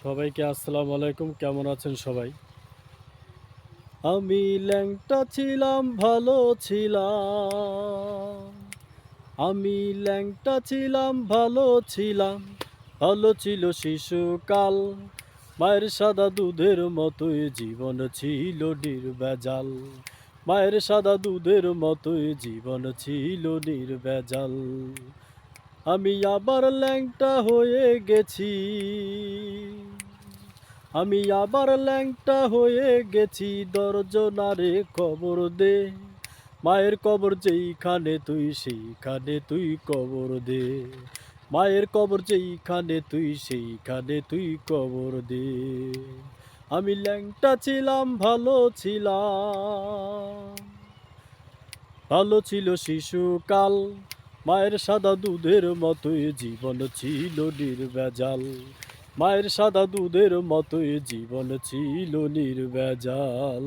সবাইকে আসসালামু আলাইকুম। কেমন আছেন সবাই? আমি ল্যাংটা ছিলাম, ভালো ছিলাম। আমি ল্যাংটা ছিলাম, ভালো ছিলাম। ভালো ছিল শিশুকাল। মায়ের সাদা দুধের মতোই জীবন ছিল নির্ভেজাল। মায়ের সাদা দুধের মতোই জীবন ছিল নির্ভেজাল। আমি আবার ল্যাংটা হয়ে গেছি। আমি আবার ল্যাংটা হয়ে গেছি, দর্জনারে কবর দে। মায়ের কবর যেইখানে তুই সেইখানে তুই কবর দে। মায়ের কবর যেইখানে তুই সেইখানে তুই কবর দে। আমি ল্যাংটা ছিলাম, ভালো ছিলাম। ভালো ছিল শিশুকাল। মায়ের সাদা দুধের মতোই জীবন ছিল নির্ভেজাল। মায়ের সাদা দুধের মতোই জীবন ছিল নির্ভেজাল।